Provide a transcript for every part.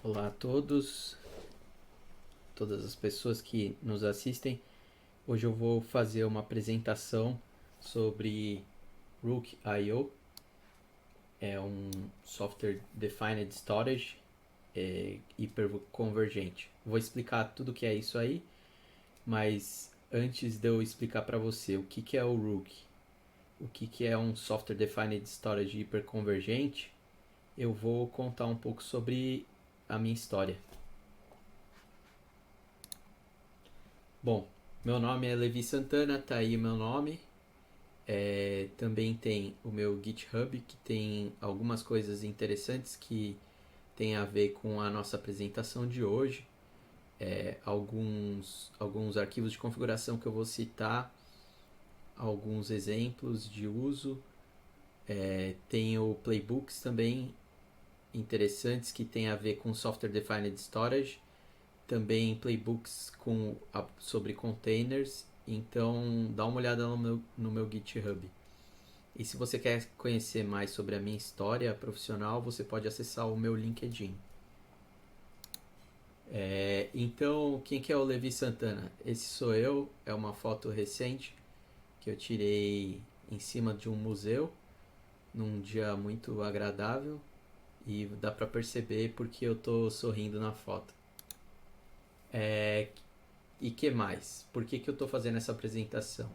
Olá a todos, todas as pessoas que nos assistem. Hoje eu vou fazer uma apresentação sobre Rook.io. É um software Defined Storage hiperconvergente. Vou explicar tudo o que é isso aí, mas antes de eu explicar para você o que é o Rook, o que é um software Defined Storage hiperconvergente, eu vou contar um pouco sobre a minha história. Bom, meu nome é Levi Santana, tá aí o meu nome. Também tem o meu GitHub, que tem algumas coisas interessantes que tem a ver com a nossa apresentação de hoje. Alguns arquivos de configuração que eu vou citar, alguns exemplos de uso. Tenho playbooks também interessantes que tem a ver com Software Defined Storage, também playbooks sobre containers. Então dá uma olhada no meu GitHub. E se você quer conhecer mais sobre a minha história profissional, você pode acessar o meu LinkedIn. Então, quem que é o Levi Santana? Esse sou eu, é uma foto recente que eu tirei em cima de um museu, num dia muito agradável, e dá para perceber porque eu tô sorrindo na foto. E que mais? Por que eu tô fazendo essa apresentação?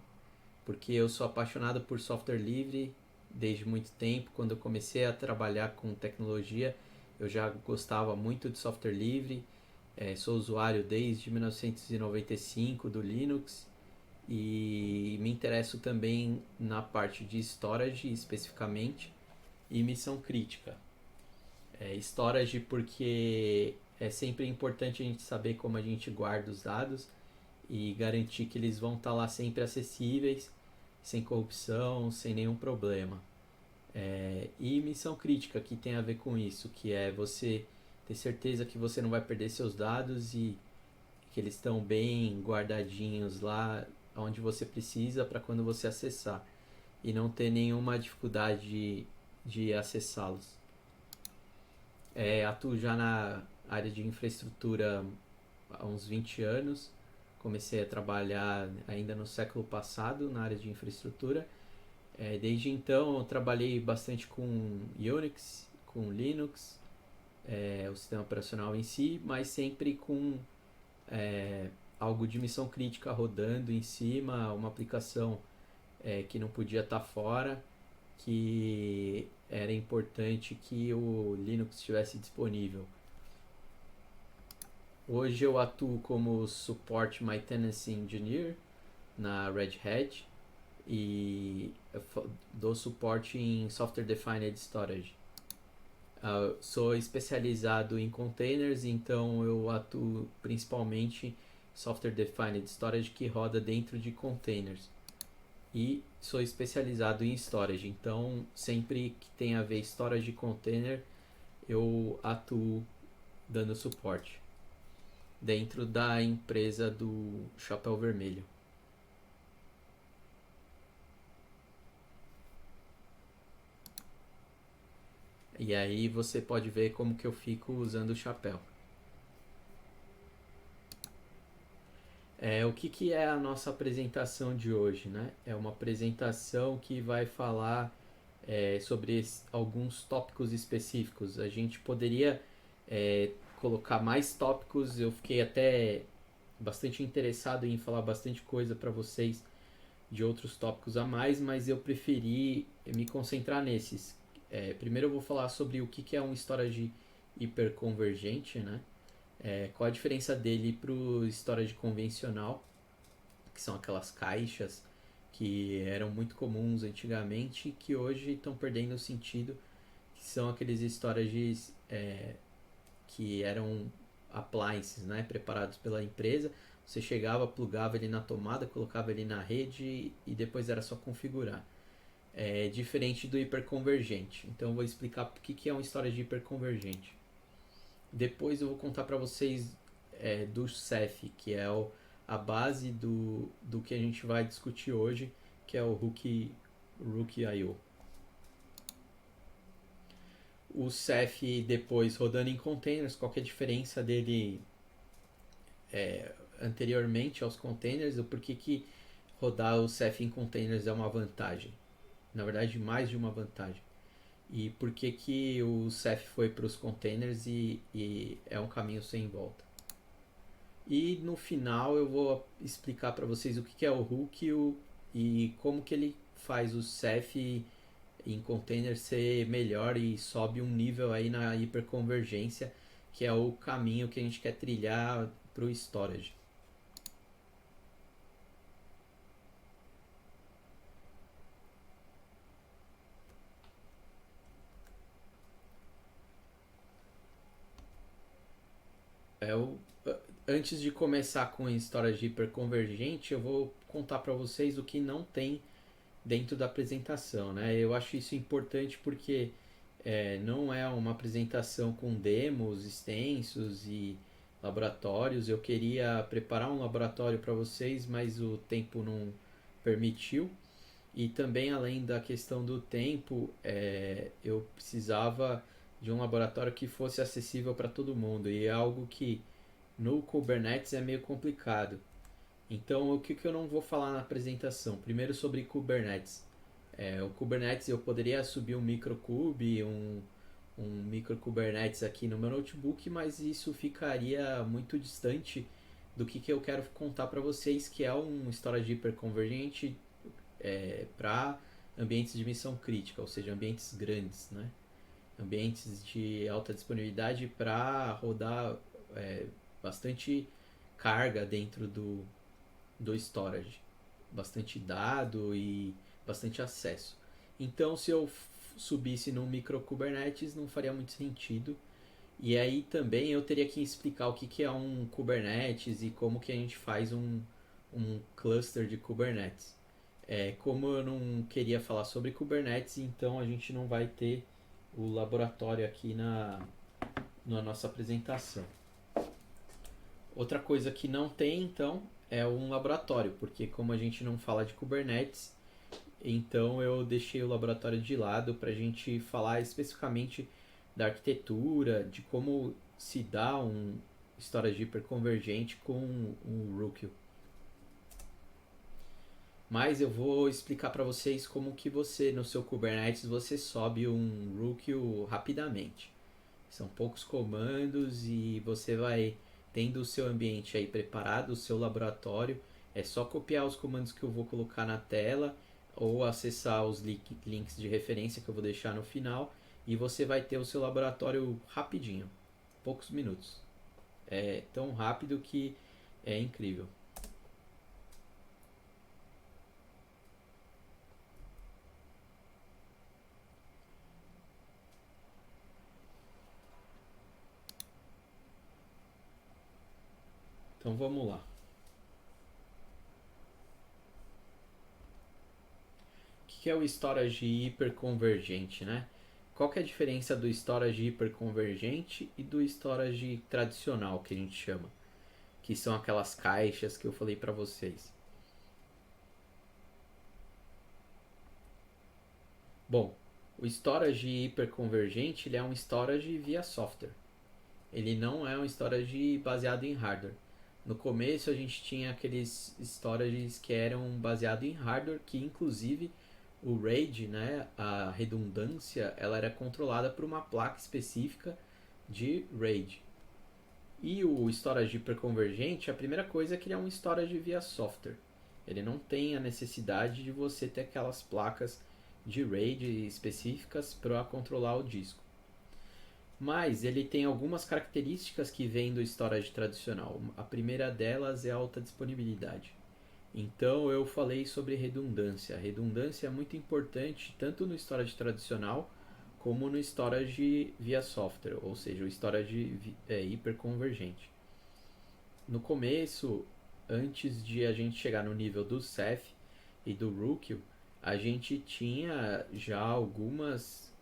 Porque eu sou apaixonado por software livre desde muito tempo. Quando eu comecei a trabalhar com tecnologia, eu já gostava muito de software livre. Sou usuário desde 1995 do Linux e me interesso também na parte de storage especificamente e missão crítica. Storage porque é sempre importante a gente saber como a gente guarda os dados e garantir que eles vão estar lá sempre acessíveis, sem corrupção, sem nenhum problema. E missão crítica, que tem a ver com isso, que é você ter certeza que você não vai perder seus dados e que eles estão bem guardadinhos lá onde você precisa para quando você acessar e não ter nenhuma dificuldade de acessá-los. Atuo já na área de infraestrutura há uns 20 anos. Comecei a trabalhar ainda no século passado na área de infraestrutura. Desde então eu trabalhei bastante com Unix, com Linux, o sistema operacional em si, mas sempre com algo de missão crítica rodando em cima, uma aplicação que não podia estar fora, que era importante que o Linux estivesse disponível. Hoje eu atuo como Support Maintenance Engineer na Red Hat e dou suporte em Software Defined Storage. Sou especializado em containers, então eu atuo principalmente em Software Defined Storage que roda dentro de containers. E sou especializado em storage, então sempre que tem a ver storage de container, eu atuo dando suporte dentro da empresa do Chapéu Vermelho. E aí você pode ver como que eu fico usando o chapéu. O que é a nossa apresentação de hoje, né? É uma apresentação que vai falar sobre alguns tópicos específicos. A gente poderia colocar mais tópicos. Eu fiquei até bastante interessado em falar bastante coisa para vocês de outros tópicos a mais, mas eu preferi me concentrar nesses. Primeiro eu vou falar sobre o que é um storage hiperconvergente, né? Qual a diferença dele para o storage convencional, que são aquelas caixas que eram muito comuns antigamente e que hoje estão perdendo o sentido, que são aqueles storages que eram appliances, né, preparados pela empresa. Você chegava, plugava ele na tomada, colocava ele na rede e depois era só configurar. Diferente do hiperconvergente. Então eu vou explicar o que é um storage hiperconvergente. Depois eu vou contar para vocês do Ceph, que é a base do que a gente vai discutir hoje, que é o Rook.io. o Ceph depois rodando em containers, qual que é a diferença dele anteriormente aos containers, o porquê que rodar o Ceph em containers é uma vantagem. Na verdade, mais de uma vantagem. E por que que o Ceph foi para os containers e é um caminho sem volta. E no final eu vou explicar para vocês o que que é o hook e como que ele faz o Ceph em container ser melhor e sobe um nível aí na hiperconvergência, que é o caminho que a gente quer trilhar para o storage. Antes de começar com storage hiperconvergente, eu vou contar para vocês o que não tem dentro da apresentação, né? Eu acho isso importante porque não é uma apresentação com demos extensos e laboratórios. Eu queria preparar um laboratório para vocês, mas o tempo não permitiu. E também, além da questão do tempo, eu precisava de um laboratório que fosse acessível para todo mundo. E é algo que no Kubernetes é meio complicado. Então, o que eu não vou falar na apresentação? Primeiro, sobre Kubernetes. O Kubernetes, eu poderia subir um microkube, um micro Kubernetes aqui no meu notebook, mas isso ficaria muito distante do que eu quero contar para vocês, que é um storage hiperconvergente para ambientes de missão crítica, ou seja, ambientes grandes, né? Ambientes de alta disponibilidade para rodar bastante carga dentro do storage, bastante dado e bastante acesso. Então, se eu subisse no micro Kubernetes, não faria muito sentido. E aí também eu teria que explicar o que é um Kubernetes e como que a gente faz um cluster de Kubernetes. Como eu não queria falar sobre Kubernetes, então a gente não vai ter o laboratório aqui na nossa apresentação. Outra coisa que não tem, então, é um laboratório, porque como a gente não fala de Kubernetes, então eu deixei o laboratório de lado para a gente falar especificamente da arquitetura, de como se dá um storage hiperconvergente com um Rookio. Mas eu vou explicar para vocês como que você, no seu Kubernetes, você sobe um Rookio rapidamente. São poucos comandos e você vai tendo o seu ambiente aí preparado, o seu laboratório. É só copiar os comandos que eu vou colocar na tela ou acessar os links de referência que eu vou deixar no final e você vai ter o seu laboratório rapidinho, poucos minutos. É tão rápido que é incrível. Então vamos lá. O que é o storage hiperconvergente, né? Qual que é a diferença do storage hiperconvergente e do storage tradicional, que a gente chama? Que são aquelas caixas que eu falei para vocês. Bom, o storage hiperconvergente ele é um storage via software. Ele não é um storage baseado em hardware. No começo a gente tinha aqueles storages que eram baseados em hardware, que inclusive o RAID, né, a redundância, ela era controlada por uma placa específica de RAID. E o storage hiperconvergente, a primeira coisa é que ele é um storage via software. Ele não tem a necessidade de você ter aquelas placas de RAID específicas para controlar o disco. Mas ele tem algumas características que vêm do storage tradicional. A primeira delas é a alta disponibilidade. Então eu falei sobre redundância. A redundância é muito importante tanto no storage tradicional como no storage via software, ou seja, o storage hiperconvergente. No começo, antes de a gente chegar no nível do Ceph e do Rookio, a gente tinha já algumas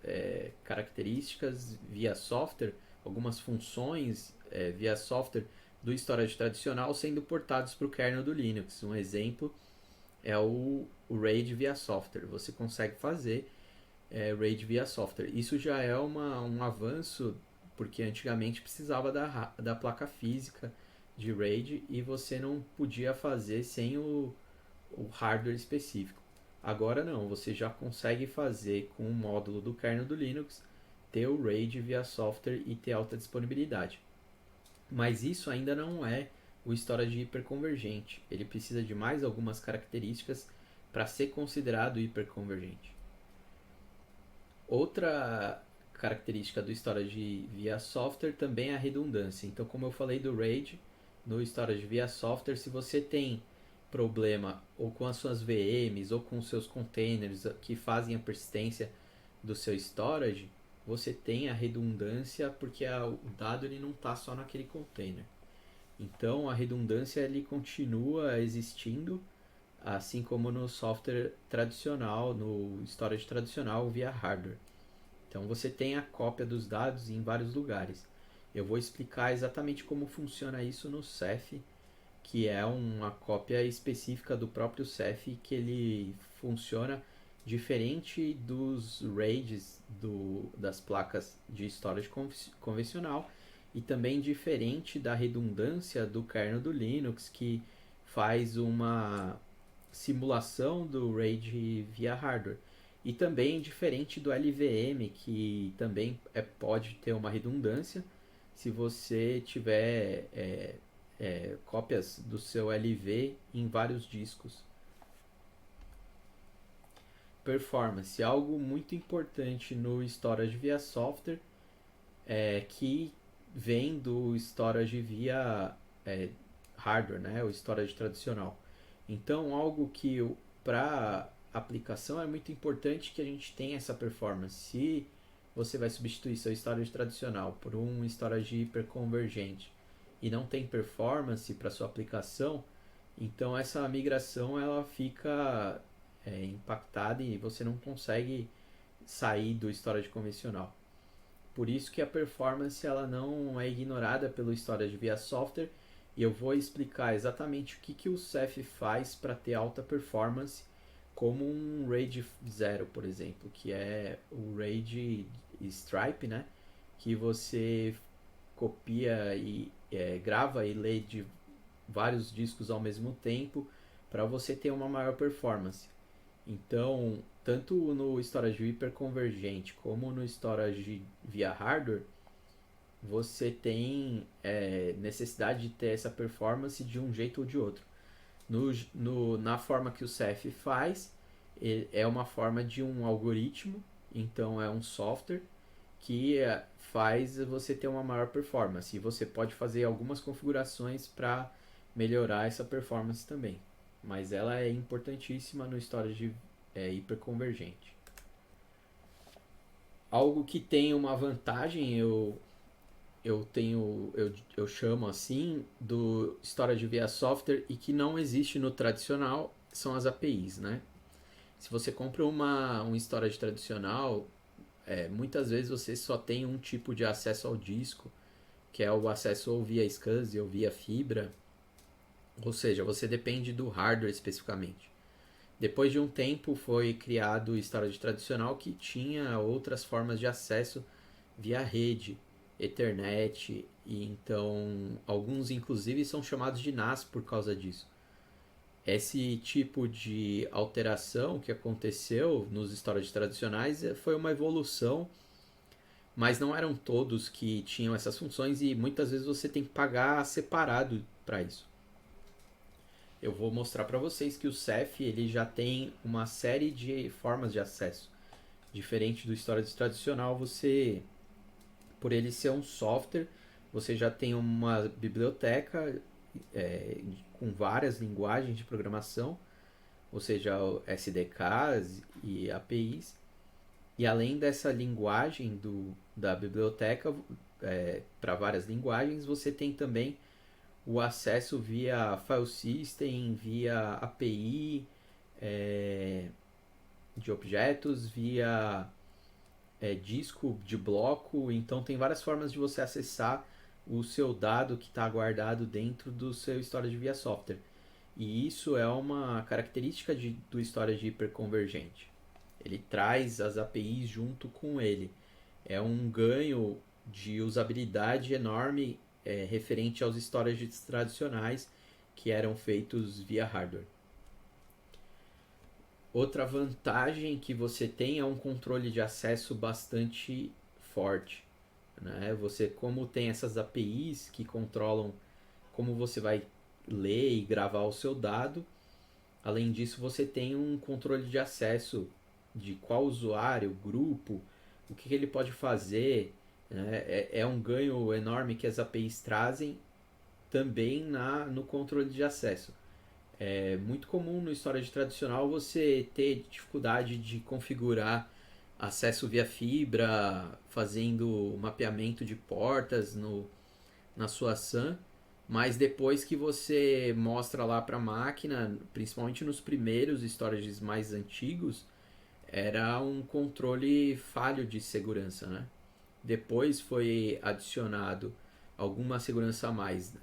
características via software, algumas funções via software do storage tradicional sendo portados para o kernel do Linux. Um exemplo é o RAID via software. Você consegue fazer RAID via software. Isso já é um avanço, porque antigamente precisava da placa física de RAID e você não podia fazer sem o hardware específico. Agora não, você já consegue fazer com o módulo do kernel do Linux, ter o RAID via software e ter alta disponibilidade. Mas isso ainda não é o storage hiperconvergente. Ele precisa de mais algumas características para ser considerado hiperconvergente. Outra característica do storage via software também é a redundância. Então, como eu falei do RAID, no storage via software, se você tem problema ou com as suas VMs ou com os seus containers que fazem a persistência do seu storage, você tem a redundância porque o dado ele não está só naquele container. Então a redundância ele continua existindo, assim como no software tradicional, no storage tradicional via hardware. Então você tem a cópia dos dados em vários lugares. Eu vou explicar exatamente como funciona isso no Ceph, que é uma cópia específica do próprio Ceph, que ele funciona diferente dos RAIDs das placas de storage convencional e também diferente da redundância do kernel do Linux, que faz uma simulação do RAID via hardware. E também diferente do LVM, que também pode ter uma redundância se você tiver cópias do seu LV em vários discos. Performance, algo muito importante no storage via software, que vem do storage via hardware, né, o storage tradicional. Então, algo que para aplicação é muito importante que a gente tenha essa performance. Se você vai substituir seu storage tradicional por um storage hiperconvergente e não tem performance para sua aplicação, então essa migração ela fica impactada e você não consegue sair do storage convencional. Por isso que a performance ela não é ignorada pelo storage via software, e eu vou explicar exatamente o que o Ceph faz para ter alta performance, como um RAID 0, por exemplo, que é o RAID Stripe, né? Que você copia e grava e lê de vários discos ao mesmo tempo para você ter uma maior performance. Então, tanto no storage hiperconvergente como no storage via hardware, você tem necessidade de ter essa performance de um jeito ou de outro. Na forma que o Ceph faz, é uma forma de um algoritmo, então é um software que faz você ter uma maior performance. E você pode fazer algumas configurações para melhorar essa performance também. Mas ela é importantíssima no storage hiperconvergente. Algo que tem uma vantagem, eu chamo assim, do storage via software e que não existe no tradicional, são as APIs, né? Se você compra um storage tradicional, muitas vezes você só tem um tipo de acesso ao disco, que é o acesso ou via SCSI ou via fibra, ou seja, você depende do hardware especificamente. Depois de um tempo foi criado o storage tradicional que tinha outras formas de acesso via rede, Ethernet, e então alguns inclusive são chamados de NAS por causa disso. Esse tipo de alteração que aconteceu nos storage tradicionais foi uma evolução, mas não eram todos que tinham essas funções e muitas vezes você tem que pagar separado para isso. Eu vou mostrar para vocês que o Ceph ele já tem uma série de formas de acesso. Diferente do storage tradicional, por ele ser um software, você já tem uma biblioteca com várias linguagens de programação, ou seja, SDKs e APIs. E além dessa linguagem da biblioteca, para várias linguagens, você tem também o acesso via file system, via API de objetos, via disco de bloco. Então tem várias formas de você acessar o seu dado que está guardado dentro do seu storage via software. E isso é uma característica do storage hiperconvergente. Ele traz as APIs junto com ele. É um ganho de usabilidade enorme referente aos storages tradicionais que eram feitos via hardware. Outra vantagem que você tem é um controle de acesso bastante forte, né? Você, como tem essas APIs que controlam como você vai ler e gravar o seu dado, além disso você tem um controle de acesso de qual usuário, grupo, o que ele pode fazer, né? É um ganho enorme que as APIs trazem também no controle de acesso. É muito comum no storage tradicional você ter dificuldade de configurar acesso via fibra, fazendo mapeamento de portas na sua SAN, mas depois que você mostra lá para a máquina, principalmente nos primeiros storages mais antigos, era um controle falho de segurança, né? Depois foi adicionado alguma segurança a mais,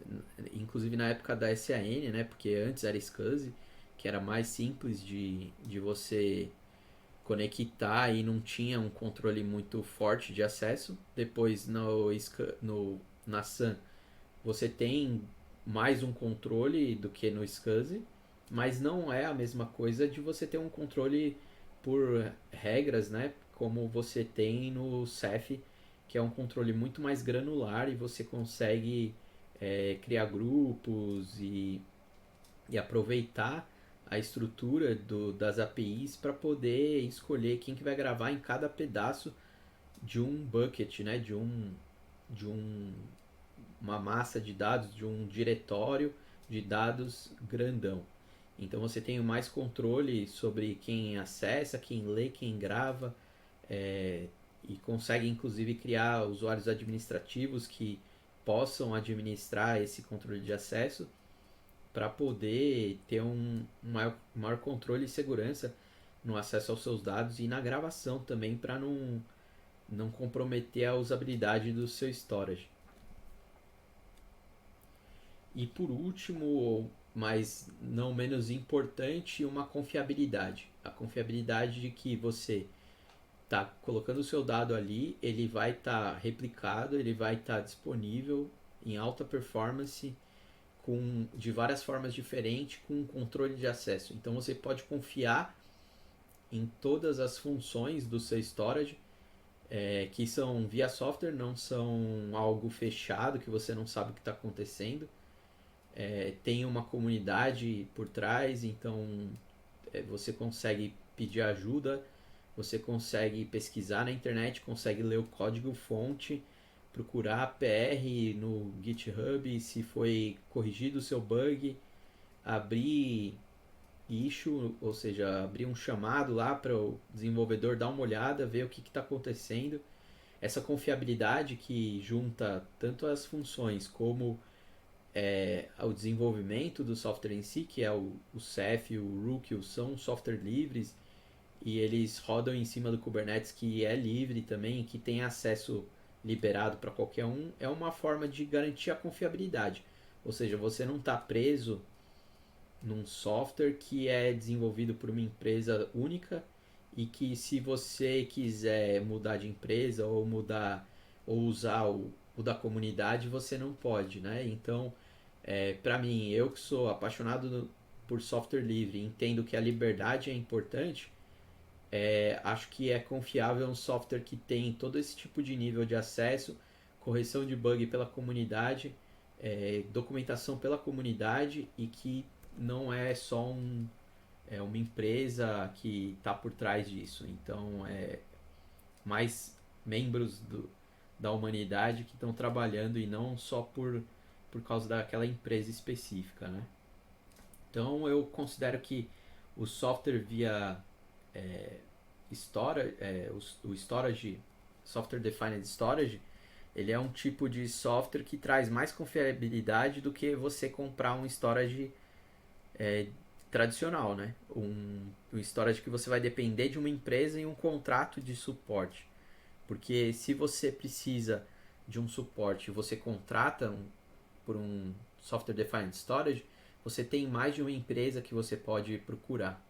inclusive na época da SAN, né? Porque antes era SCSI, que era mais simples de você conectar e não tinha um controle muito forte de acesso. Depois na SAN você tem mais um controle do que no SCSI, mas não é a mesma coisa de você ter um controle por regras, né? Como você tem no CEF, que é um controle muito mais granular e você consegue criar grupos e aproveitar a estrutura das APIs para poder escolher quem que vai gravar em cada pedaço de um bucket, né? De uma massa de dados, de um diretório de dados grandão. Então você tem mais controle sobre quem acessa, quem lê, quem grava, e consegue inclusive criar usuários administrativos que possam administrar esse controle de acesso para poder ter maior controle e segurança no acesso aos seus dados e na gravação também para não comprometer a usabilidade do seu storage. E por último, mas não menos importante, uma confiabilidade. A confiabilidade de que você está colocando o seu dado ali, ele vai estar replicado, ele vai estar disponível em alta performance de várias formas diferentes com controle de acesso. Então você pode confiar em todas as funções do seu storage, que são via software, não são algo fechado que você não sabe o que está acontecendo. Tem uma comunidade por trás, então você consegue pedir ajuda, você consegue pesquisar na internet, consegue ler o código fonte, procurar PR no GitHub se foi corrigido o seu bug, abrir issue, ou seja, abrir um chamado lá para o desenvolvedor dar uma olhada, ver o que está acontecendo. Essa confiabilidade que junta tanto as funções como o desenvolvimento do software em si, que é o Ceph, o Rook, são software livres e eles rodam em cima do Kubernetes, que é livre também, que tem acesso liberado para qualquer um, é uma forma de garantir a confiabilidade. Ou seja, você não está preso num software que é desenvolvido por uma empresa única e que se você quiser mudar de empresa ou mudar ou usar o da comunidade, você não pode, né? Então, para mim, eu que sou apaixonado por software livre, entendo que a liberdade é importante, acho que é confiável um software que tem todo esse tipo de nível de acesso, correção de bug pela comunidade, documentação pela comunidade e que não é só uma empresa que está por trás disso. Então, mais membros da humanidade que estão trabalhando e não só por causa daquela empresa específica, né? Então, eu considero que o software via o storage, Software Defined Storage, ele é um tipo de software que traz mais confiabilidade do que você comprar um storage tradicional, né? Um storage que você vai depender de uma empresa e um contrato de suporte. Porque se você precisa de um suporte, você contrata por um Software Defined Storage, você tem mais de uma empresa que você pode procurar.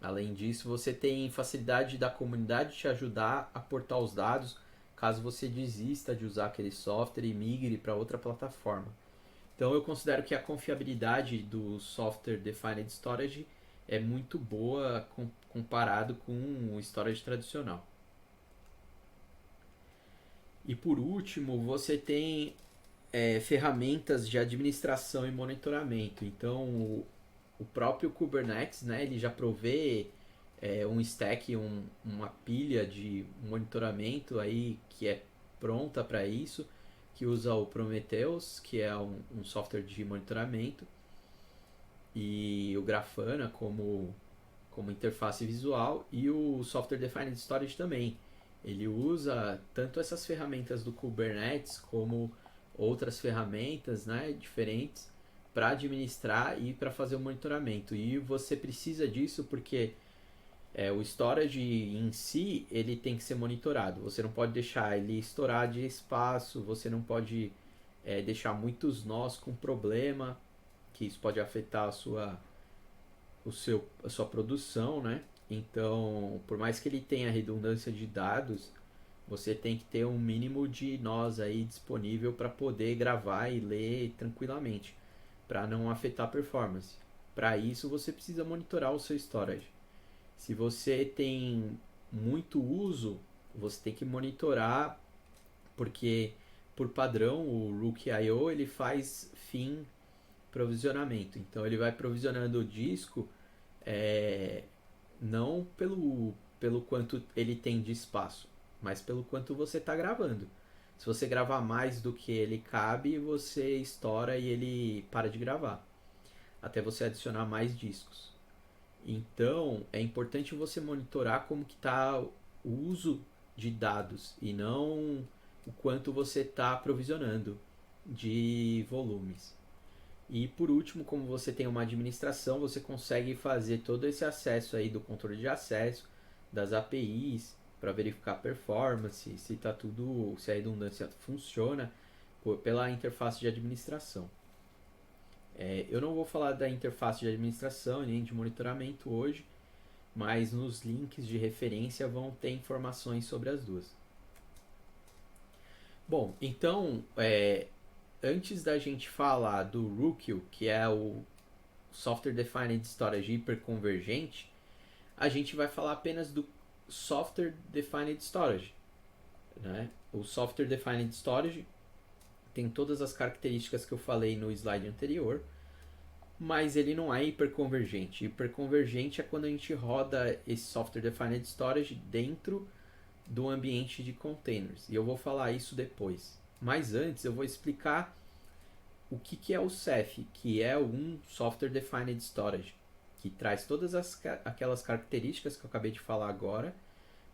Além disso, você tem facilidade da comunidade te ajudar a portar os dados caso você desista de usar aquele software e migre para outra plataforma. Então eu considero que a confiabilidade do software Defined Storage é muito boa comparado com o storage tradicional. E por último, você tem ferramentas de administração e monitoramento. Então o próprio Kubernetes, né, ele já provê um stack, uma pilha de monitoramento aí que é pronta para isso, que usa o Prometheus, que é um software de monitoramento, e o Grafana como interface visual, e o Software Defined Storage também. Ele usa tanto essas ferramentas do Kubernetes como outras ferramentas, né, diferentes para administrar e para fazer o monitoramento. E você precisa disso porque o storage em si ele tem que ser monitorado. Você não pode deixar ele estourar de espaço, você não pode deixar muitos nós com problema, que isso pode afetar a sua produção, né? Então, por mais que ele tenha redundância de dados, você tem que ter um mínimo de nós aí disponível para poder gravar e ler tranquilamente, para não afetar a performance. Para isso, você precisa monitorar o seu storage. Se você tem muito uso, você tem que monitorar, porque por padrão o Rook.io ele faz FIM provisionamento. Então ele vai provisionando o disco não pelo quanto ele tem de espaço, mas pelo quanto você está gravando. Se você gravar mais do que ele cabe, você estoura e ele para de gravar, até você adicionar mais discos. Então é importante você monitorar como que está o uso de dados e não o quanto você está aprovisionando de volumes. E por último, como você tem uma administração, você consegue fazer todo esse acesso aí do controle de acesso, das APIs, para verificar a performance, se tá tudo, se a redundância funciona pela interface de administração. Eu não vou falar da interface de administração nem de monitoramento hoje, mas nos links de referência vão ter informações sobre as duas. Bom, então, antes da gente falar do Rookio, que é o Software Defined Storage hiperconvergente, a gente vai falar apenas do Software Defined Storage. Né? O Software Defined Storage tem todas as características que eu falei no slide anterior, mas ele não é hiperconvergente. Hiperconvergente é quando a gente roda esse Software Defined Storage dentro do ambiente de containers. E eu vou falar isso depois. Mas antes eu vou explicar o que é o Ceph, que é um Software Defined Storage, que traz todas aquelas características que eu acabei de falar agora,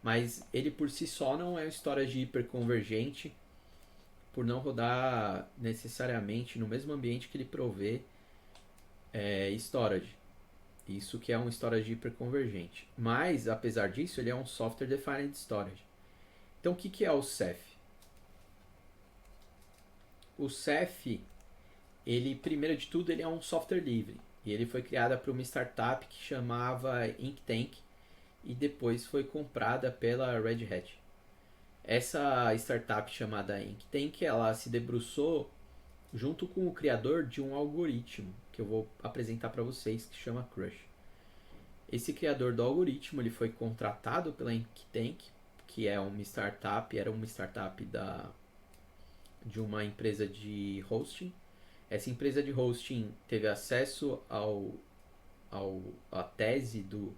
mas ele por si só não é um storage hiperconvergente, por não rodar necessariamente no mesmo ambiente que ele provê storage. Isso que é um storage hiperconvergente. Mas, apesar disso, ele é um Software Defined Storage. Então, o que é o Ceph? O Ceph, ele, primeiro de tudo, ele é um software livre. E ele foi criado por uma startup que chamava Inktank e depois foi comprada pela Red Hat. Essa startup chamada Inktank, ela se debruçou junto com o criador de um algoritmo que eu vou apresentar para vocês, que chama Crush. Esse criador do algoritmo ele foi contratado pela Inktank, que é uma startup, era uma startup de uma empresa de hosting. Essa empresa de hosting teve acesso à tese do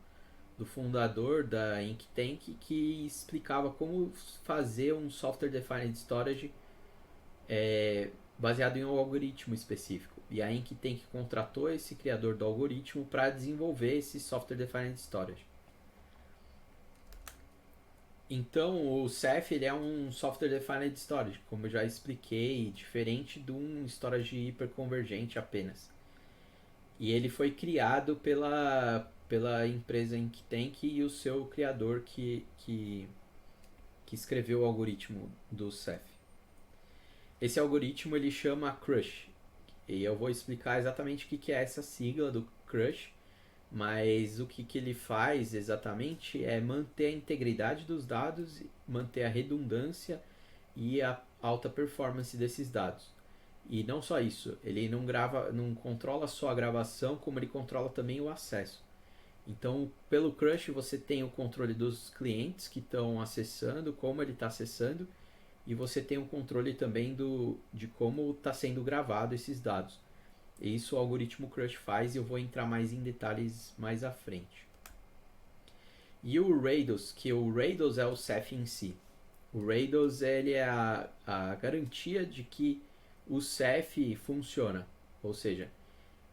fundador da Inktank, que explicava como fazer um Software Defined Storage baseado em um algoritmo específico. E a Inktank contratou esse criador do algoritmo para desenvolver esse Software Defined Storage. Então, o Ceph ele é um Software Defined Storage, como eu já expliquei, diferente de um storage hiperconvergente apenas. E ele foi criado pela empresa Inktank e o seu criador que escreveu o algoritmo do Ceph. Esse algoritmo ele chama Crush. E eu vou explicar exatamente o que é essa sigla do Crush Mas o que ele faz exatamente é manter a integridade dos dados, manter a redundância e a alta performance desses dados. E não só isso, ele não grava, não controla só a gravação, como ele controla também o acesso. Então, pelo Crush você tem o controle dos clientes que estão acessando, como ele está acessando, e você tem o controle também de como está sendo gravado esses dados. E isso o algoritmo Crush faz e eu vou entrar mais em detalhes mais à frente. E o Rados, que o Rados é o Ceph em si. O Rados ele é a garantia de que o Ceph funciona, ou seja,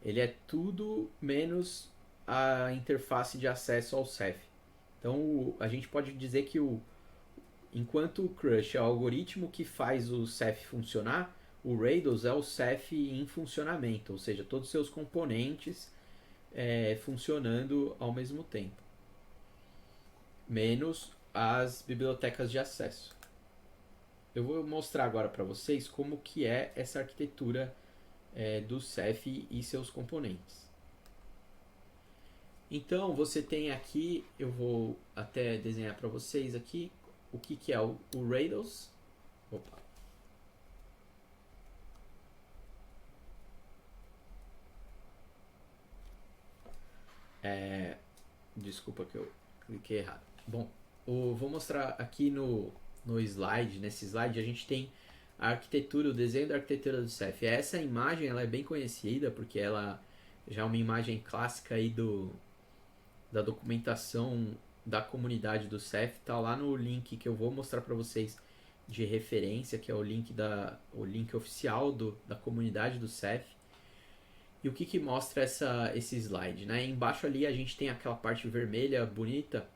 ele é tudo menos a interface de acesso ao Ceph. Então a gente pode dizer que enquanto o Crush é o algoritmo que faz o Ceph funcionar, o Rados é o Ceph em funcionamento, ou seja, todos os seus componentes funcionando ao mesmo tempo, menos as bibliotecas de acesso. Eu vou mostrar agora para vocês como que é essa arquitetura do Ceph e seus componentes. Então você tem aqui, eu vou até desenhar para vocês aqui o que é o Rados. Opa. Desculpa que eu cliquei errado. Bom, vou mostrar aqui no slide. Nesse slide a gente tem a arquitetura, o desenho da arquitetura do Ceph. Essa imagem ela é bem conhecida porque ela já é uma imagem clássica aí da documentação da comunidade do Ceph. Está lá no link que eu vou mostrar para vocês de referência, que é o link oficial da comunidade do Ceph. E o que mostra esse slide? Né? Embaixo ali a gente tem aquela parte vermelha bonita,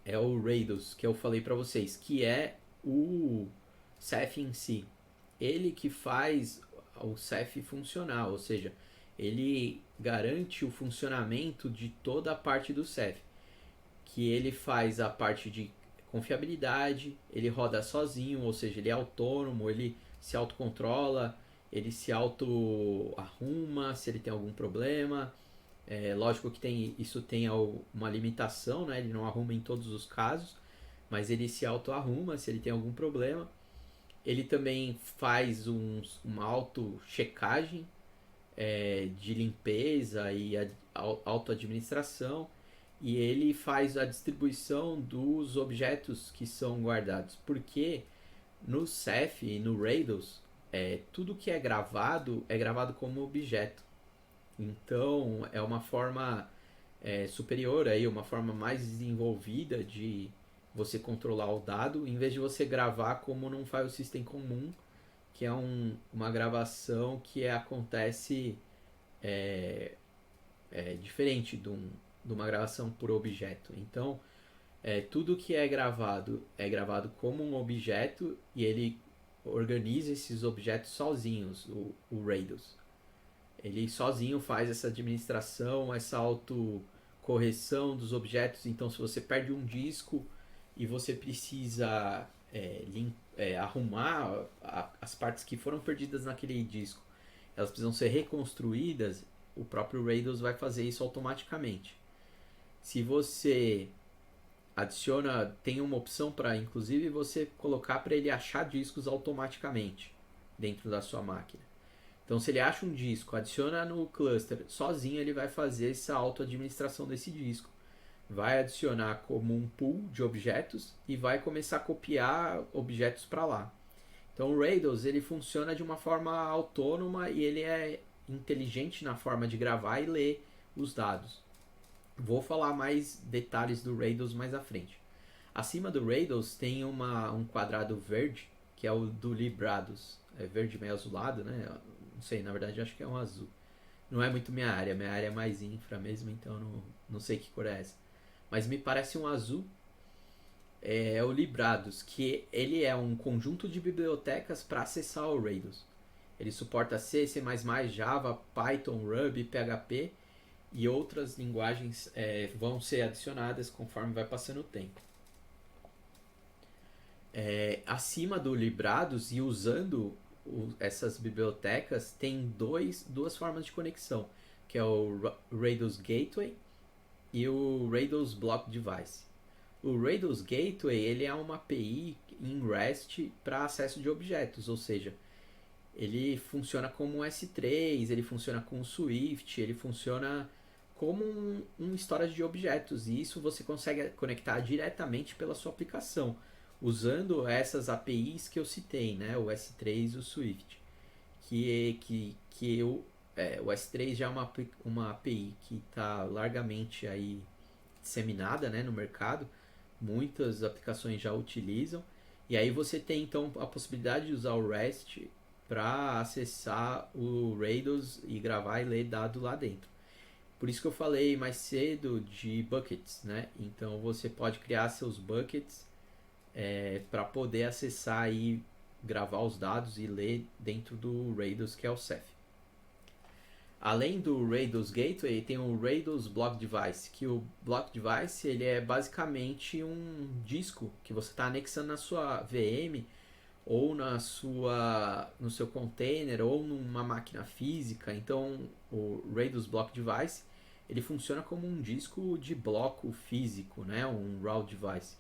é o Rados, que eu falei para vocês, que é o Ceph em si. Ele que faz o Ceph funcionar, ou seja, ele garante o funcionamento de toda a parte do Ceph. Que ele faz a parte de confiabilidade, ele roda sozinho, ou seja, ele é autônomo, ele se autocontrola, ele se auto-arruma se ele tem algum problema. Lógico que isso tem uma limitação, né? Ele não arruma em todos os casos, mas ele se auto-arruma se ele tem algum problema. Ele também faz uma auto-checagem de limpeza e auto-administração. E ele faz a distribuição dos objetos que são guardados. Porque no Ceph e no Rados, tudo que é gravado como objeto. Então é uma forma superior, aí, uma forma mais desenvolvida de você controlar o dado, em vez de você gravar como num file system comum, que é uma gravação que acontece diferente de uma gravação por objeto. Então, tudo que é gravado como um objeto e ele organiza esses objetos sozinhos, o Rados. Ele sozinho faz essa administração, essa autocorreção dos objetos. Então, se você perde um disco e você precisa arrumar as partes que foram perdidas naquele disco, elas precisam ser reconstruídas, o próprio Rados vai fazer isso automaticamente. Se você tem uma opção para, inclusive, você colocar para ele achar discos automaticamente dentro da sua máquina. Então, se ele acha um disco, adiciona no cluster, sozinho ele vai fazer essa auto-administração desse disco. Vai adicionar como um pool de objetos e vai começar a copiar objetos para lá. Então, o Rados ele funciona de uma forma autônoma e ele é inteligente na forma de gravar e ler os dados. Vou falar mais detalhes do Rados mais à frente. Acima do Rados tem um quadrado verde, que é o do Librados. É verde meio azulado, né? Não sei, na verdade acho que é um azul. Não é muito minha área é mais infra mesmo, então não sei que cor é essa. Mas me parece um azul. É o Librados, que ele é um conjunto de bibliotecas para acessar o Rados. Ele suporta C, C++, Java, Python, Ruby, PHP e outras linguagens vão ser adicionadas conforme vai passando o tempo. Acima do Librados e usando essas bibliotecas tem duas formas de conexão, que é o Rados Gateway, e o Rados Block Device. O Rados Gateway ele é uma API em REST para acesso de objetos, ou seja, ele funciona como um S3, ele funciona com o Swift, ele funciona como um storage de objetos, e isso você consegue conectar diretamente pela sua aplicação, usando essas APIs que eu citei, né? O S3 e o Swift. O S3 já é uma API que está largamente aí disseminada, né, no mercado, muitas aplicações já utilizam, e aí você tem então a possibilidade de usar o REST para acessar o Rados e gravar e ler dado lá dentro. Por isso que eu falei mais cedo de buckets, né? Então você pode criar seus buckets para poder acessar e gravar os dados e ler dentro do Rados, que é o Ceph. Além do Rados Gateway, tem o Rados Block Device, que o Block Device ele é basicamente um disco que você está anexando na sua VM ou no seu container ou numa máquina física. Então o Rados Block Device ele funciona como um disco de bloco físico, né? Um RAW device.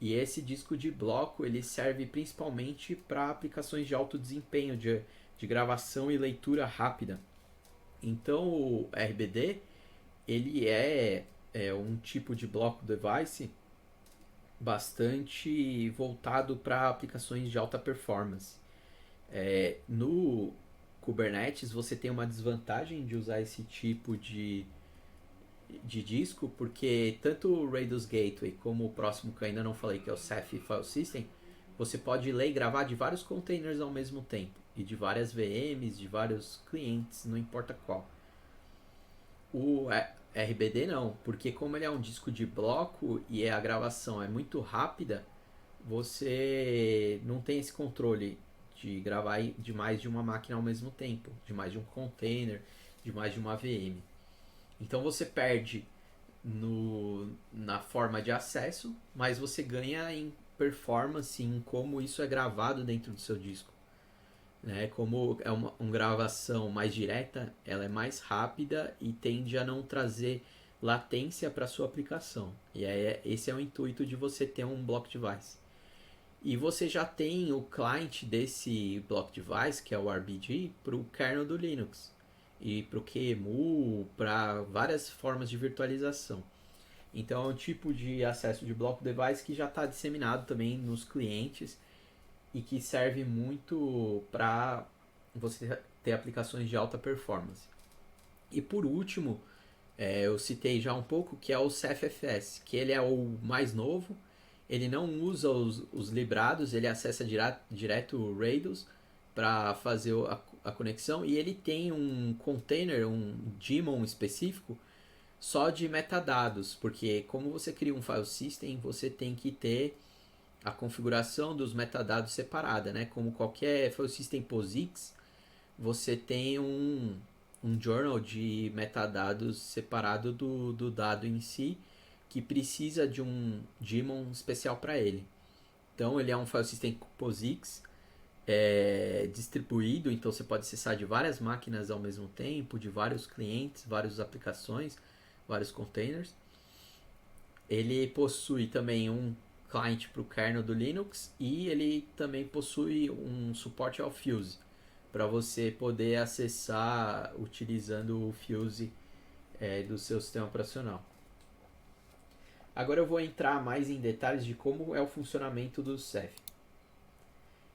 E esse disco de bloco ele serve principalmente para aplicações de alto desempenho, de gravação e leitura rápida. Então o RBD ele é um tipo de bloco device bastante voltado para aplicações de alta performance. No Kubernetes você tem uma desvantagem de usar esse tipo de disco, porque tanto o Rados Gateway como o próximo que eu ainda não falei, que é o Ceph File System, você pode ler e gravar de vários containers ao mesmo tempo, e de várias VMs, de vários clientes, não importa qual. O RBD não, porque como ele é um disco de bloco e a gravação é muito rápida, você não tem esse controle de gravar de mais de uma máquina ao mesmo tempo, de mais de um container, de mais de uma VM. Então você perde na forma de acesso, mas você ganha em performance, em como isso é gravado dentro do seu disco. Né? Como é uma gravação mais direta, ela é mais rápida e tende a não trazer latência para sua aplicação. E esse é o intuito de você ter um block device. E você já tem o client desse block device, que é o RBG, para o kernel do Linux. E para o QEMU, para várias formas de virtualização. Então é um tipo de acesso de block device que já está disseminado também nos clientes e que serve muito para você ter aplicações de alta performance. E por último, eu citei já um pouco, que é o CephFS, que ele é o mais novo, ele não usa os librados, ele acessa direto o Rados para fazer a conexão, e ele tem um container, um daemon específico, só de metadados, porque como você cria um file system, você tem que ter a configuração dos metadados separada, né? Como qualquer file system POSIX, você tem um journal de metadados separado do dado em si, que precisa de um daemon especial para ele. Então ele é um file system POSIX distribuído, então você pode acessar de várias máquinas ao mesmo tempo, de vários clientes, várias aplicações, vários containers. Ele possui também um client para o kernel do Linux e ele também possui um suporte ao Fuse para você poder acessar utilizando o Fuse do seu sistema operacional. Agora eu vou entrar mais em detalhes de como é o funcionamento do Ceph.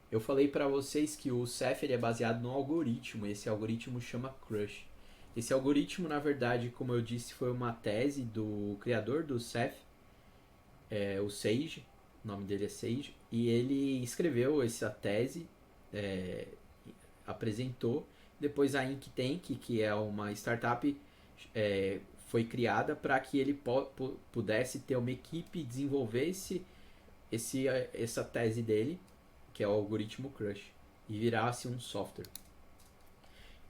Eu falei para vocês que o Ceph ele é baseado num algoritmo, esse algoritmo chama Crush. Esse algoritmo, na verdade, como eu disse, foi uma tese do criador do Ceph, o Sage, o nome dele é Sage, e ele escreveu essa tese, apresentou, depois a Inktank, que é uma startup, foi criada para que ele pudesse ter uma equipe e desenvolver essa tese dele, que é o algoritmo Crush, e virasse um software.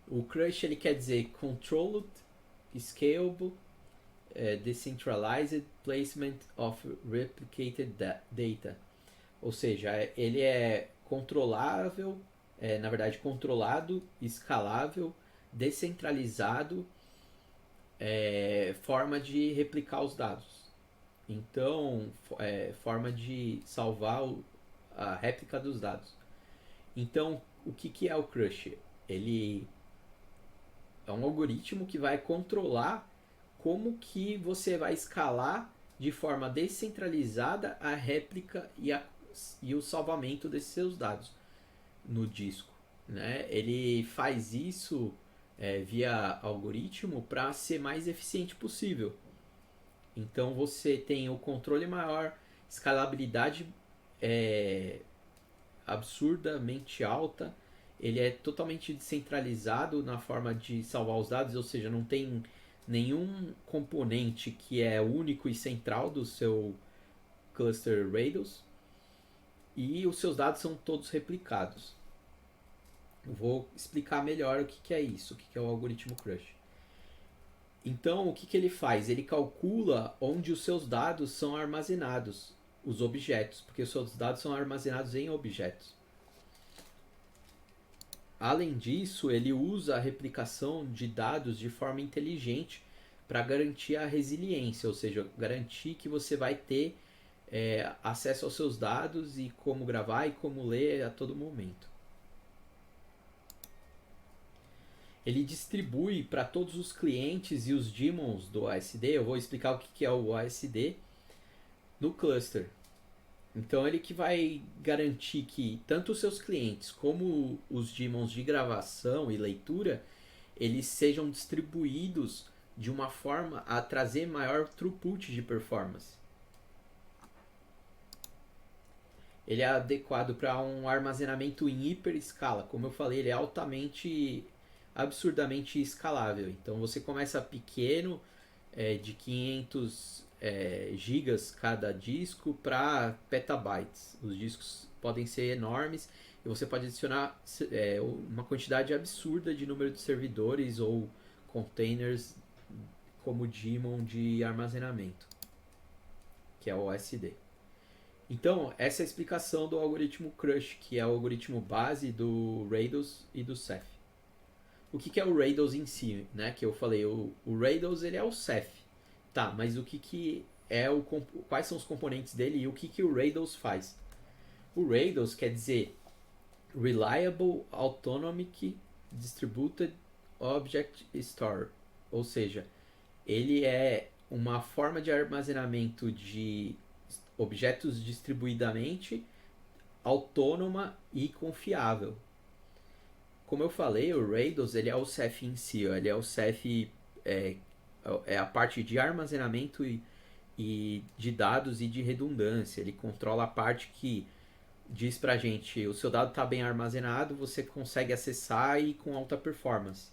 O Crush ele quer dizer Controlled, Scalable, Decentralized Placement of Replicated Data. Ou seja, ele é controlável, na verdade controlado, escalável, descentralizado forma de replicar os dados. Então, forma de salvar a réplica dos dados. Então, o que é o Crush? Ele é um algoritmo que vai controlar como que você vai escalar de forma descentralizada a réplica e o salvamento desses seus dados no disco. Né? Ele faz isso via algoritmo para ser mais eficiente possível. Então você tem o controle maior, escalabilidade absurdamente alta, ele é totalmente descentralizado na forma de salvar os dados, ou seja, não tem nenhum componente que é único e central do seu cluster Rados, e os seus dados são todos replicados. Eu vou explicar melhor o que é isso, o que é o algoritmo Crush. Então, o que ele faz? Ele calcula onde os seus dados são armazenados, os objetos, porque os seus dados são armazenados em objetos. Além disso, ele usa a replicação de dados de forma inteligente para garantir a resiliência, ou seja, garantir que você vai ter acesso aos seus dados e como gravar e como ler a todo momento. Ele distribui para todos os clientes e os daemons do OSD. Eu vou explicar o que é o OSD no cluster. Então ele que vai garantir que tanto os seus clientes como os daemons de gravação e leitura, eles sejam distribuídos de uma forma a trazer maior throughput de performance. Ele é adequado para um armazenamento em hiperescala. Como eu falei, ele é absurdamente escalável. Então você começa pequeno, de 500 gigas cada disco para petabytes. Os discos podem ser enormes e você pode adicionar uma quantidade absurda de número de servidores ou containers como daemon de armazenamento, que é o OSD. Então, essa é a explicação do algoritmo Crush, que é o algoritmo base do Rados e do Ceph. O que é o Rados em si, né? Que eu falei, o Rados ele é o Ceph. Tá, mas o que é quais são os componentes dele e o que o Rados faz? O Rados quer dizer Reliable Autonomic Distributed Object Store, ou seja, ele é uma forma de armazenamento de objetos distribuidamente autônoma e confiável. Como eu falei, o Rados ele é o Ceph em si, ele é o Ceph a parte de armazenamento e de dados e de redundância. Ele controla a parte que diz pra gente o seu dado está bem armazenado, você consegue acessar e com alta performance.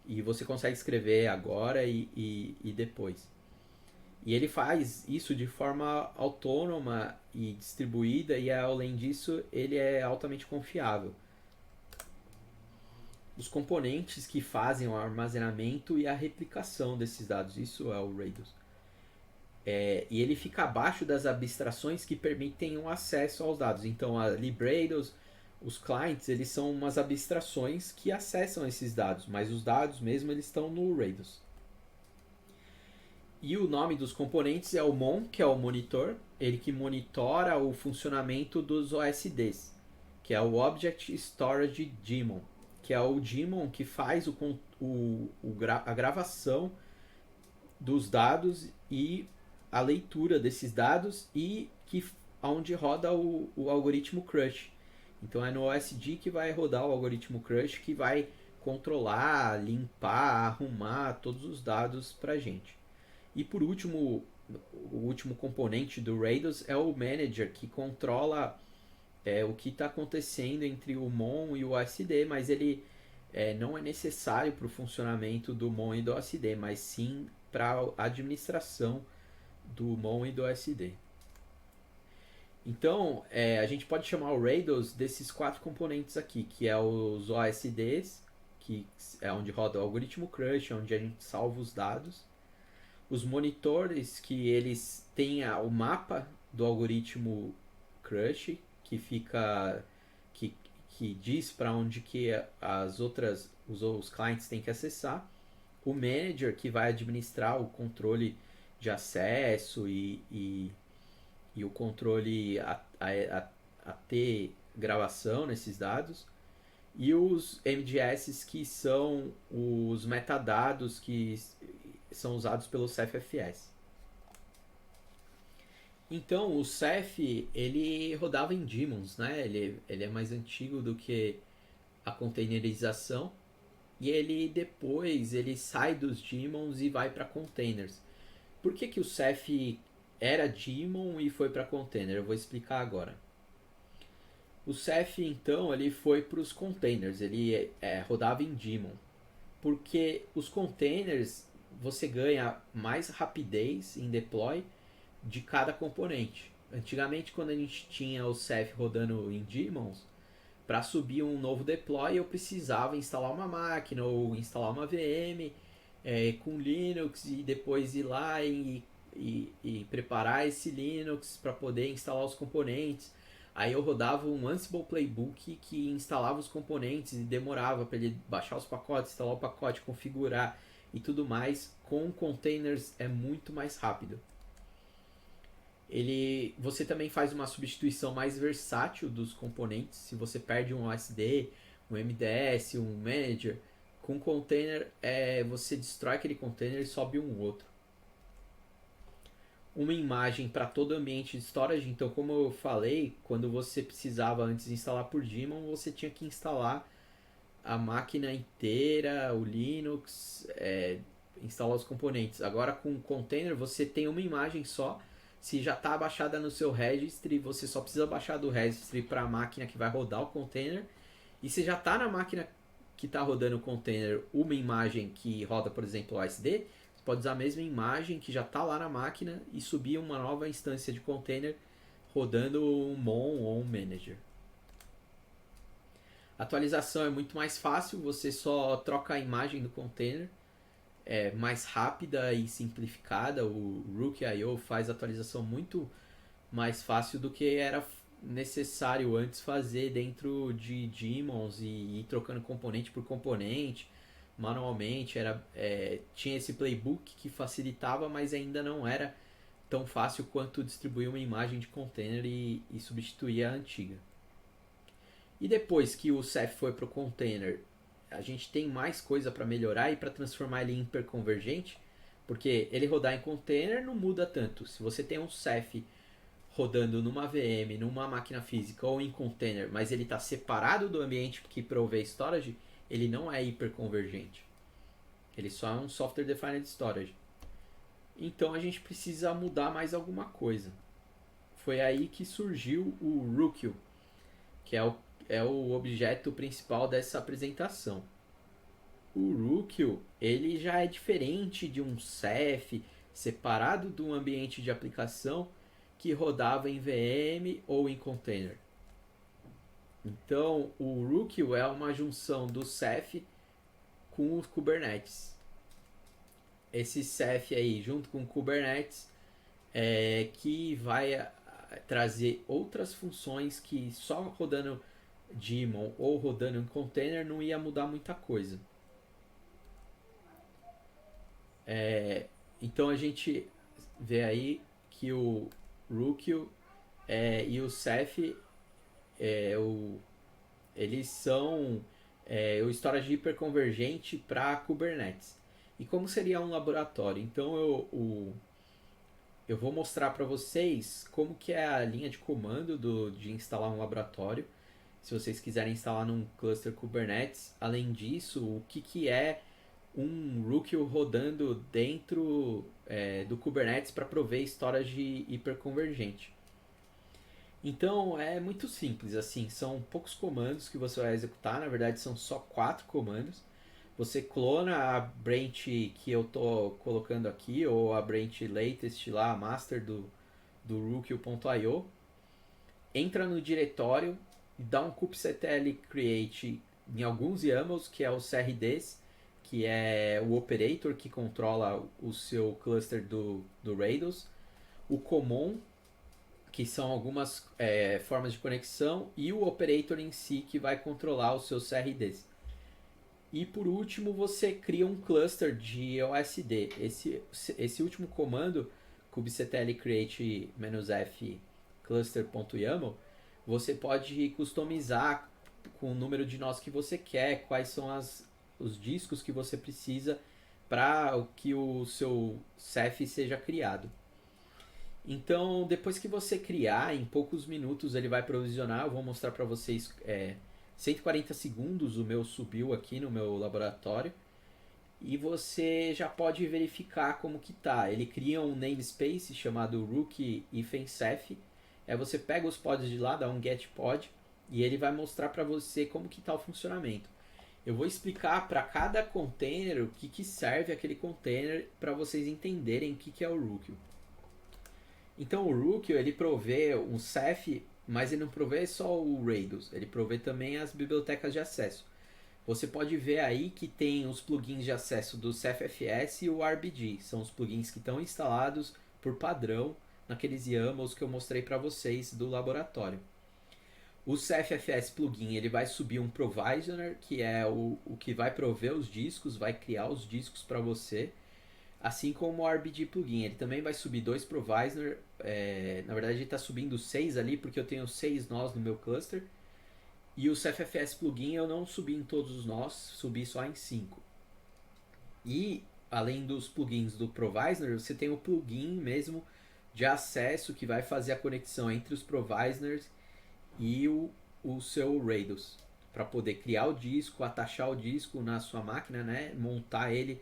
E você consegue escrever agora e depois. E ele faz isso de forma autônoma e distribuída, e além disso, ele é altamente confiável. Os componentes que fazem o armazenamento e a replicação desses dados, isso é o Rados. E ele fica abaixo das abstrações que permitem o acesso aos dados. Então, a LibRados, os clients, eles são umas abstrações que acessam esses dados, mas os dados mesmo eles estão no Rados. E o nome dos componentes é o Mon, que é o monitor, ele que monitora o funcionamento dos OSDs, que é o Object Storage Daemon, que é o daemon que faz a gravação dos dados e a leitura desses dados e onde roda o algoritmo Crush. Então é no OSD que vai rodar o algoritmo Crush que vai controlar, limpar, arrumar todos os dados para a gente. E por último, o último componente do Rados é o Manager, que controla o que está acontecendo entre o Mon e o OSD, mas ele não é necessário para o funcionamento do Mon e do OSD, mas sim para a administração do Mon e do OSD. Então, a gente pode chamar o Rados desses 4 componentes aqui, que é os OSDs, que é onde roda o algoritmo Crush, onde a gente salva os dados. Os monitores, que eles têm o mapa do algoritmo Crush, que fica que diz para onde que os clientes têm que acessar. o manager, que vai administrar o controle de acesso e o controle a ter gravação nesses dados, e os MDS, que são os metadados que são usados pelo CEF-FS. Então, o Ceph, ele rodava em daemons, né? Ele é mais antigo do que a containerização, e ele depois ele sai dos daemons e vai para containers. Por que, que o Ceph era daemon e foi para container? Eu vou explicar agora. O Ceph, então, ele foi para os containers, ele rodava em daemon, porque os containers você ganha mais rapidez em deploy de cada componente. Antigamente, quando a gente tinha o Ceph rodando em daemons, para subir um novo deploy eu precisava instalar uma máquina ou instalar uma VM com Linux e depois ir lá e preparar esse Linux para poder instalar os componentes. Aí eu rodava um Ansible Playbook que instalava os componentes e demorava para ele baixar os pacotes, instalar o pacote, configurar e tudo mais. Com containers é muito mais rápido. Você também faz uma substituição mais versátil dos componentes. Se você perde um OSD, um MDS, um Manager, com container você destrói aquele container e sobe um outro. Uma imagem para todo ambiente de storage. Então, como eu falei, quando você precisava antes instalar por daemon, você tinha que instalar a máquina inteira, o Linux, instalar os componentes. Agora com container você tem uma imagem só. Se já está baixada no seu registry, você só precisa baixar do registry para a máquina que vai rodar o container. E se já está na máquina que está rodando o container uma imagem que roda, por exemplo, o OSD, você pode usar a mesma imagem que já está lá na máquina e subir uma nova instância de container rodando um mon ou um manager. A atualização é muito mais fácil, você só troca a imagem do container, é mais rápida e simplificada. O Rook.io faz a atualização muito mais fácil do que era necessário antes fazer dentro de daemons e ir trocando componente por componente manualmente. Tinha esse playbook que facilitava, mas ainda não era tão fácil quanto distribuir uma imagem de container e substituir a antiga. E depois que o Ceph foi para o container, a gente tem mais coisa para melhorar e para transformar ele em hiperconvergente, porque ele rodar em container não muda tanto. Se você tem um Ceph rodando numa VM, numa máquina física ou em container, mas ele está separado do ambiente que provê storage, ele não é hiperconvergente. Ele só é um Software Defined Storage. Então a gente precisa mudar mais alguma coisa. Foi aí que surgiu o Rook.io, que é o objeto principal dessa apresentação. O Rook.io, ele já é diferente de um Ceph separado de um ambiente de aplicação que rodava em VM ou em container. Então, o Rook.io é uma junção do Ceph com os Kubernetes. Esse Ceph aí, junto com o Kubernetes, que vai trazer outras funções que só rodando daemon ou rodando em container não ia mudar muita coisa. Então a gente vê aí que o Rook.io e o Ceph eles são o storage hiperconvergente para Kubernetes. E como seria um laboratório? Então eu vou mostrar para vocês como que é a linha de comando de instalar um laboratório. Se vocês quiserem instalar num cluster Kubernetes. Além disso, o que é um Rook.io rodando dentro do Kubernetes para prover storage hiperconvergente. Então é muito simples, assim, são poucos comandos que você vai executar, na verdade são só 4 comandos. Você clona a branch que eu estou colocando aqui, ou a branch latest lá, a master do Rook.io, entra no diretório e dá um kubectl create em alguns YAMLs, que é os CRDs, que é o operator que controla o seu cluster do Rados, o common, que são algumas formas de conexão, e o operator em si, que vai controlar os seus CRDs. E por último, você cria um cluster de OSD. Esse último comando, kubectl create-f cluster.yaml, você pode customizar com o número de nós que você quer, quais são os discos que você precisa para que o seu Ceph seja criado. Então, depois que você criar, em poucos minutos ele vai provisionar. Eu vou mostrar para vocês 140 segundos. O meu subiu aqui no meu laboratório. E você já pode verificar como que tá. Ele cria um namespace chamado rook-ceph. Você pega os pods de lá, dá um get pod e ele vai mostrar para você como que tá o funcionamento. Eu vou explicar para cada container o que serve aquele container para vocês entenderem o que é o rook. Então o rook ele provê um Ceph, mas ele não provê só o Rados, ele provê também as bibliotecas de acesso. Você pode ver aí que tem os plugins de acesso do CephFS e o RBG. São os plugins que estão instalados por padrão naqueles YAMLs que eu mostrei para vocês do laboratório. O CephFS plugin ele vai subir um provisioner, que é o que vai prover os discos, vai criar os discos para você. Assim como o RBG plugin, ele também vai subir 2 provisioners. Na verdade ele está subindo 6 ali, porque eu tenho 6 nós no meu cluster. E o CephFS plugin eu não subi em todos os nós, subi só em 5. E além dos plugins do provisioner, você tem o plugin mesmo de acesso que vai fazer a conexão entre os provisioners e o seu Rados, para poder criar o disco, atachar o disco na sua máquina, né? Montar ele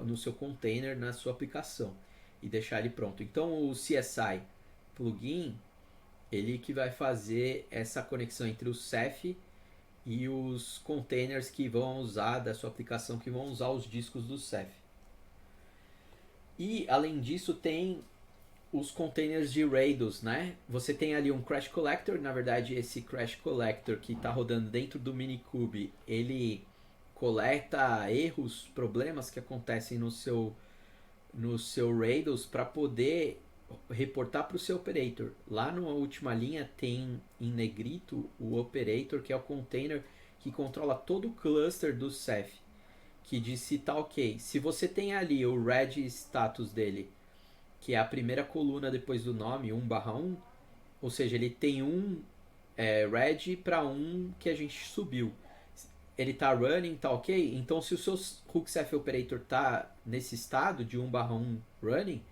no seu container, na sua aplicação e deixar ele pronto. Então o CSI plugin ele que vai fazer essa conexão entre o Ceph e os containers que vão usar da sua aplicação, que vão usar os discos do Ceph. E além disso tem os containers de Rados, né? Você tem ali um Crash Collector, na verdade esse Crash Collector que está rodando dentro do Minikube, ele coleta erros, problemas que acontecem no seu Rados para poder reportar para o seu operator. Lá na última linha tem em negrito o operator, que é o container que controla todo o cluster do Ceph, que diz se está ok. Se você tem ali o red status dele, que é a primeira coluna depois do nome, 1/1, ou seja, ele tem um red para um que a gente subiu. Ele está running, está ok? Então se o seu Rook Ceph operator está nesse estado de 1/1 running,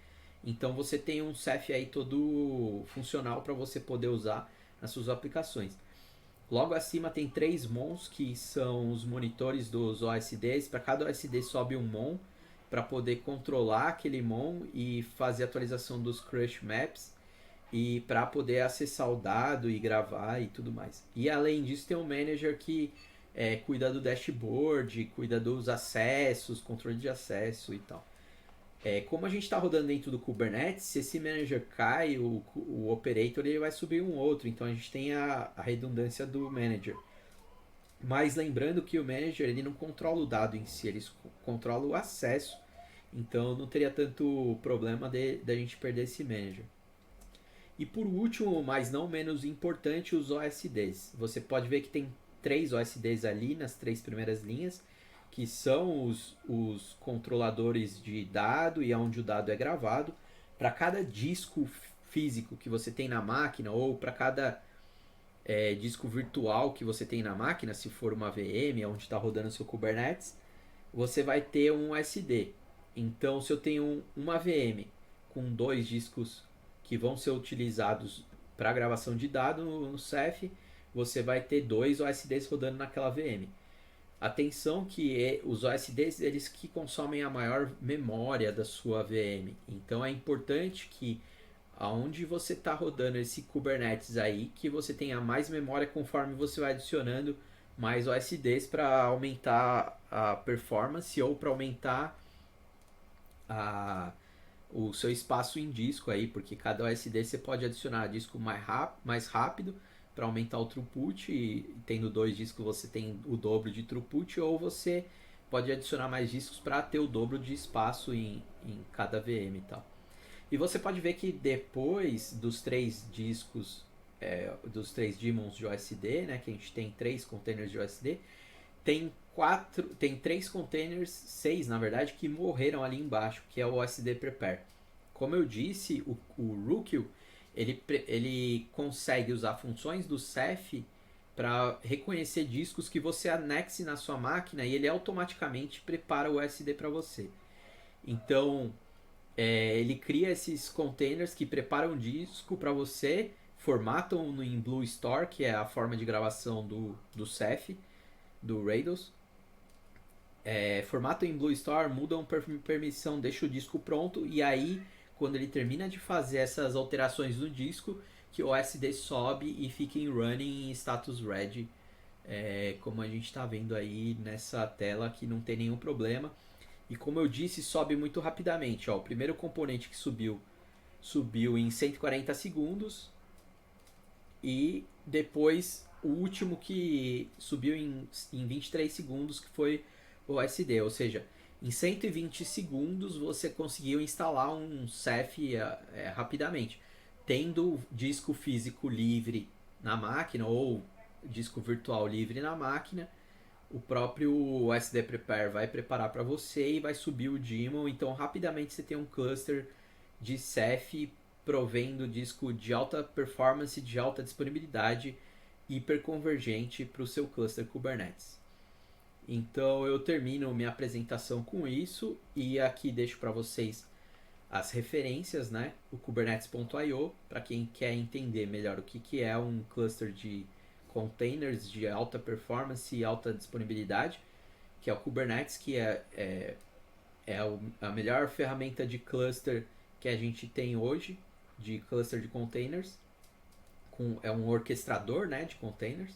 então você tem um Ceph aí todo funcional para você poder usar nas suas aplicações. Logo acima tem 3 mons, que são os monitores dos OSDs. Para cada OSD sobe um mon para poder controlar aquele mon e fazer a atualização dos crush maps e para poder acessar o dado e gravar e tudo mais. E além disso tem um manager que cuida do dashboard, cuida dos acessos, controle de acesso e tal. Como a gente está rodando dentro do Kubernetes, se esse manager cai, o operator ele vai subir um outro. Então a gente tem a redundância do manager. Mas lembrando que o manager ele não controla o dado em si, ele controla o acesso. Então não teria tanto problema da gente perder esse manager. E por último, mas não menos importante, os OSDs. Você pode ver que tem 3 OSDs ali nas 3 primeiras linhas, que são os controladores de dado e onde o dado é gravado. Para cada disco físico que você tem na máquina, ou para cada disco virtual que você tem na máquina, se for uma VM, onde está rodando o seu Kubernetes, você vai ter um OSD. Então, se eu tenho uma VM com 2 discos que vão ser utilizados para gravação de dados no Ceph, você vai ter 2 OSDs rodando naquela VM. Atenção que os OSDs eles que consomem a maior memória da sua VM. Então é importante que aonde você está rodando esse Kubernetes aí, que você tenha mais memória conforme você vai adicionando mais OSDs para aumentar a performance ou para aumentar o seu espaço em disco aí, porque cada OSD você pode adicionar disco mais rápido para aumentar o throughput, e tendo 2 discos você tem o dobro de throughput, ou você pode adicionar mais discos para ter o dobro de espaço em cada VM e tal. E você pode ver que depois dos 3 discos, dos 3 daemons de OSD, né, que a gente tem 3 containers de OSD, tem tem 3 containers, 6 na verdade, que morreram ali embaixo, que é o OSD Prepare. Como eu disse, o Rookie ele consegue usar funções do Ceph para reconhecer discos que você anexe na sua máquina e ele automaticamente prepara o SD para você. Então, ele cria esses containers que preparam o disco para você, formatam no em Blue Store, que é a forma de gravação do Ceph, do Rados. Formatam em Blue Store, mudam permissão, deixa o disco pronto e aí, quando ele termina de fazer essas alterações no disco, que o SD sobe e fica em running em status ready, como a gente está vendo aí nessa tela, que não tem nenhum problema. E como eu disse, sobe muito rapidamente. Ó, o primeiro componente que subiu em 140 segundos e depois o último que subiu em 23 segundos, que foi o SD. Ou seja, em 120 segundos você conseguiu instalar um Ceph rapidamente, tendo disco físico livre na máquina ou disco virtual livre na máquina. O próprio SD Prepare vai preparar para você e vai subir o daemon, então rapidamente você tem um cluster de Ceph provendo disco de alta performance, de alta disponibilidade, hiperconvergente para o seu cluster Kubernetes. Então eu termino minha apresentação com isso e aqui deixo para vocês as referências, né? O kubernetes.io, para quem quer entender melhor o que é um cluster de containers de alta performance e alta disponibilidade, que é o Kubernetes, que é a melhor ferramenta de cluster que a gente tem hoje, de cluster de containers, é um orquestrador, né, de containers.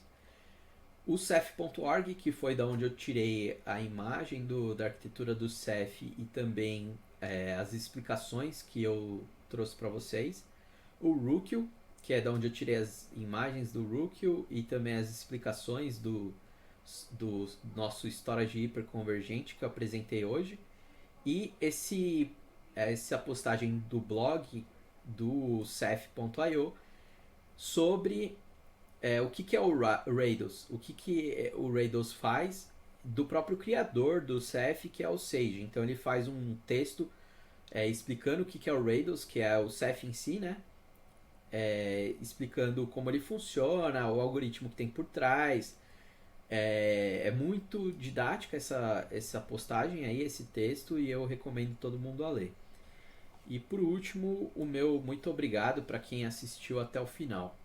O Ceph.org, que foi da onde eu tirei a imagem da arquitetura do Ceph e também as explicações que eu trouxe para vocês. O Rookie, que é da onde eu tirei as imagens do Rookie e também as explicações do nosso storage hiperconvergente que eu apresentei hoje. E essa postagem do blog do Ceph.io sobre o que é o Rados, o que o Rados faz, do próprio criador do Ceph, que é o Sage. Então ele faz um texto explicando o que é o Rados, que é o Ceph em si, né? Explicando como ele funciona, o algoritmo que tem por trás. É muito didática essa postagem aí, esse texto, e eu recomendo todo mundo a ler. E por último, o meu muito obrigado para quem assistiu até o final.